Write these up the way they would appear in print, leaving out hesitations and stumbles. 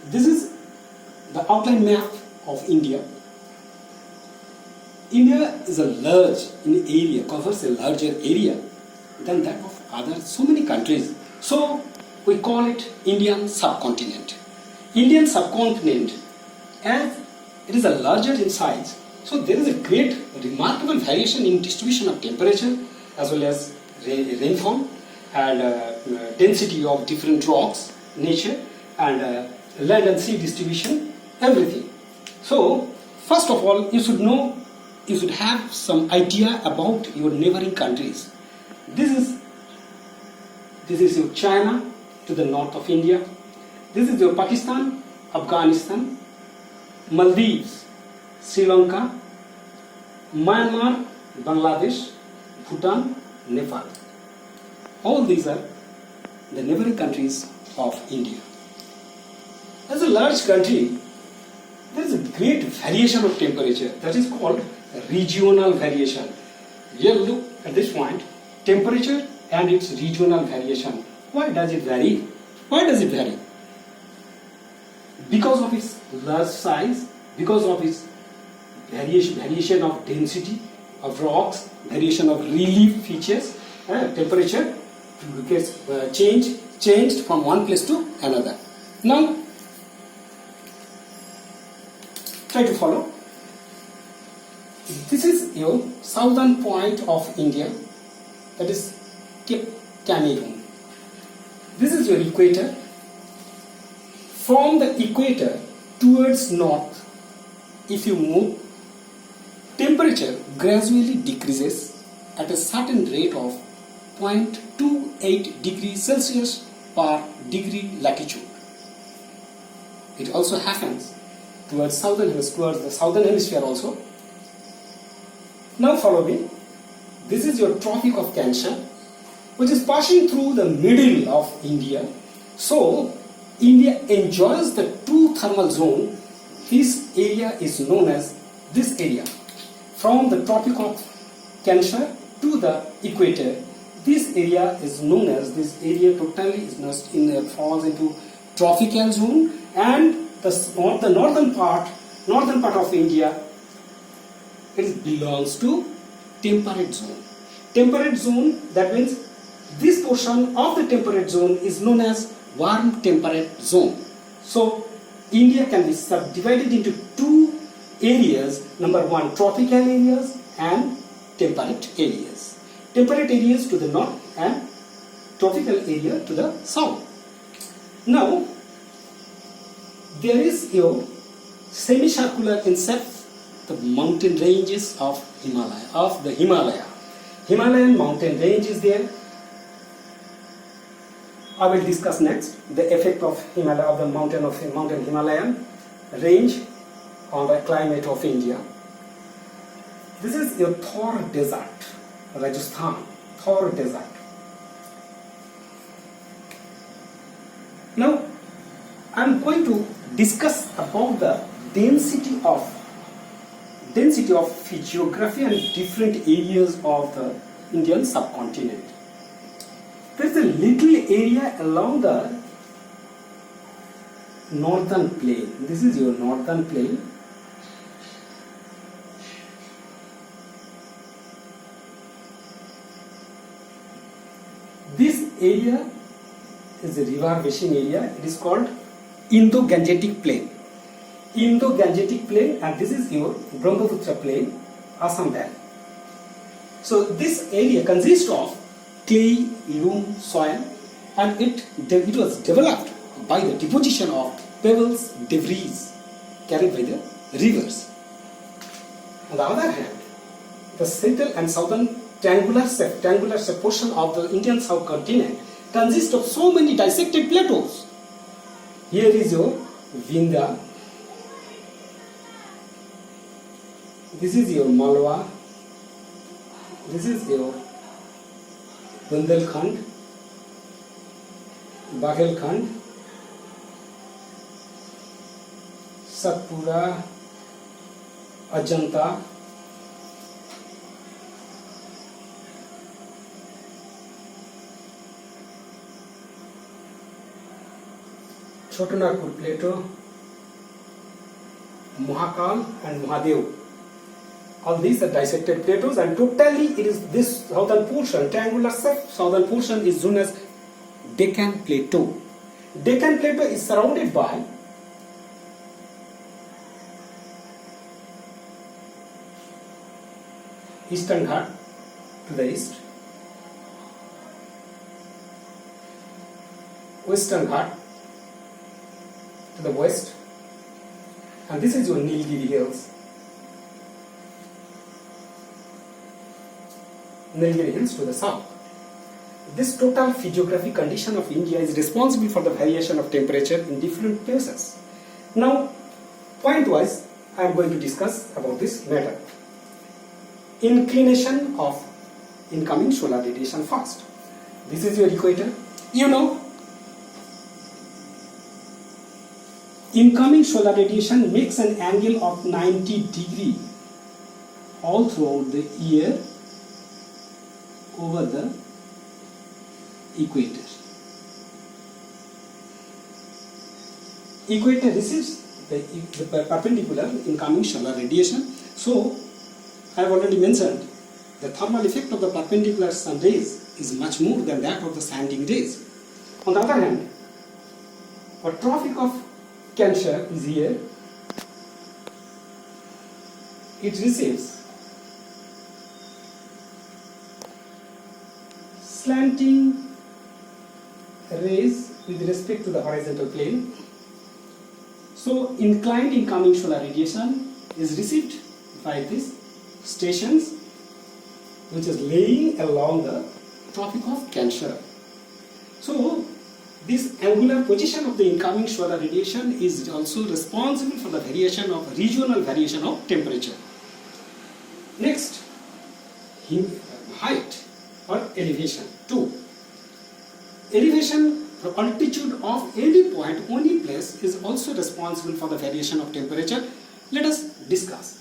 This is the outline map of India. India is a large in area, covers a larger area than that of other so many countries. So we call it Indian subcontinent. Indian subcontinent, as it is a larger in size, so there is a great remarkable variation in distribution of temperature as well as rainfall and density of different rocks, nature, and land and sea distribution, everything. So first of all, you should know, you should have some idea about your neighboring countries. This is your China to the north of India. This is your Pakistan, Afghanistan, Maldives, Sri Lanka, Myanmar, Bangladesh, Bhutan, Nepal. All these are the neighboring countries of India. As a large country, there is a great variation of temperature that is called regional variation. Here look at this point, temperature and its regional variation. Why does it vary? Why does it vary? Because of its large size, because of its variation of density of rocks, variation of relief features, temperature gets changed from one place to another. Now, try to follow. This is your southern point of India, that is Cape Cameroon. This is your equator. From the equator towards north, if you move, temperature gradually decreases at a certain rate of 0.28 degrees Celsius per degree latitude. It also happens towards the southern hemisphere also. Now follow me. This is your Tropic of Cancer, which is passing through the middle of India. So India enjoys the two thermal zone. This area is known as this area. From the Tropic of Cancer to the equator, this area is known as, this area totally is falls into tropical zone, and the northern part of India, it belongs to temperate zone. Temperate zone, that means this portion of the temperate zone is known as warm temperate zone. So India can be subdivided into two areas. Number one, tropical areas and temperate areas. Temperate areas to the north and tropical area to the south. Now, there is your semicircular insect, the mountain ranges of Himalaya. Himalayan mountain range is there. I will discuss next the effect of the mountain Himalayan range on the climate of India. This is your Thar Desert, Rajasthan, Thar Desert. Now, I am going to discuss about the density of geography and different areas of the Indian subcontinent. There is a little area along the northern plain. This is your northern plain. This area is a river basin area. It is called Indo-Gangetic Plain. Indo-Gangetic Plain, and this is your Brahmaputra Plain, Assam Valley. So this area consists of clay, loam soil, and it was developed by the deposition of pebbles, debris carried by the rivers. On the other hand, the central and southern triangular portion of the Indian subcontinent consists of so many dissected plateaus. Here is your Vindhya. This is your Malwa. This is your Bundelkhand, Bagelkhand, Satpura, Ajanta, Chotanagpur Plateau, Mahakal and Mahadev. All these are dissected plateaus, and totally it is this southern portion, triangular southern portion is known as Deccan Plateau. Deccan Plateau is surrounded by Eastern Ghat to the east, Western Ghat to the west, and this is your Nilgiri Hills. Nilgiri Hills to the south. This total physiographic condition of India is responsible for the variation of temperature in different places. Now, point-wise, I am going to discuss about this matter. Inclination of incoming solar radiation first. This is your equator. You know, incoming solar radiation makes an angle of 90 degrees all throughout the year over the equator. Equator receives the perpendicular incoming solar radiation. So, I have already mentioned the thermal effect of the perpendicular sun rays is much more than that of the standing rays. On the other hand, a Tropic of Cancer is here. It receives slanting rays with respect to the horizontal plane. So, inclined incoming solar radiation is received by these stations which is laying along the Tropic of Cancer. So, this angular position of the incoming solar radiation is also responsible for the regional variation of temperature. Next, height or elevation. 2. Elevation, the altitude of any point, any place is also responsible for the variation of temperature. Let us discuss.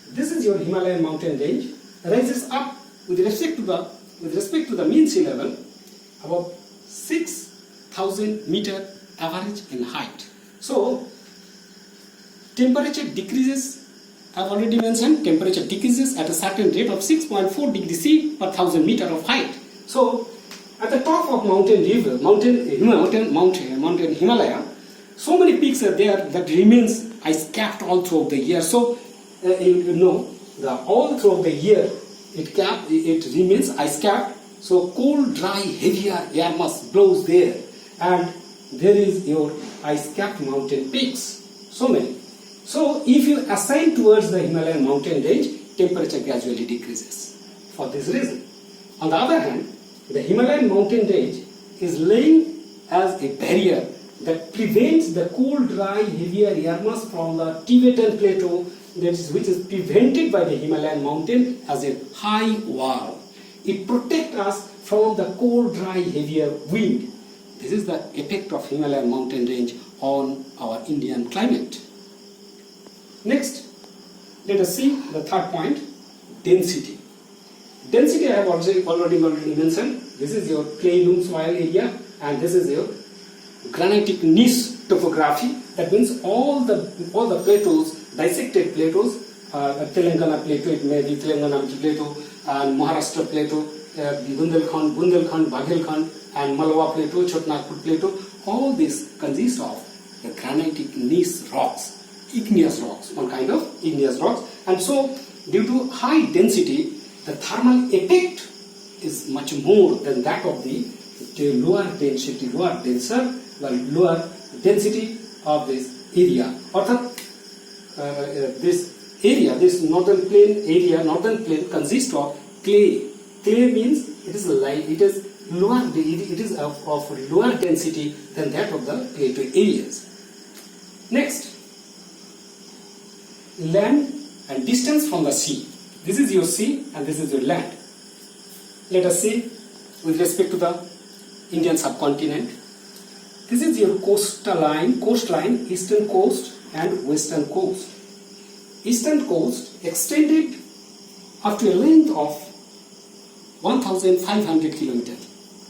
This is your Himalayan mountain range, rises up with respect to the mean sea level about 6,000 meter average in height. So, temperature decreases. I have already mentioned temperature decreases at a certain rate of 6.4 degrees C per 1,000 meter of height. So, at the top of mountain Himalaya, so many peaks are there that remains ice capped all throughout the year. So, all throughout the year it remains ice capped. So, cold, dry, heavier air mass blows there, and there is your ice capped mountain peaks. So many. So, if you assign towards the Himalayan mountain range, temperature gradually decreases for this reason. On the other hand, the Himalayan mountain range is laying as a barrier that prevents the cool, dry, heavier air mass from the Tibetan plateau, which is prevented by the Himalayan mountain as a high wall. It protects us from the cold, dry, heavier wind. This is the effect of Himalayan mountain range on our Indian climate. Next, let us see the third point, density. Density I have already mentioned. This is your clay loam soil area, and this is your granitic gneiss topography. That means all the plateaus, dissected plateaus, Telangana plateau, it may be Telangana plateau, and Maharashtra plateau, Bundelkhand, Baghelkhand, and Malwa plateau, Chotanagpur plateau. All this consists of the granitic gneiss rocks, igneous rocks, one kind of igneous rocks. And so, due to high density, the thermal effect is much more than that of the lower density of this area. This northern plain consists of clay. Clay means it is of lower density than that of the plateau areas. Next, land and distance from the sea. This is your sea and this is your land. Let us see with respect to the Indian subcontinent. This is your coastline, eastern coast and western coast. Eastern coast extended up to a length of 1,500 kilometers.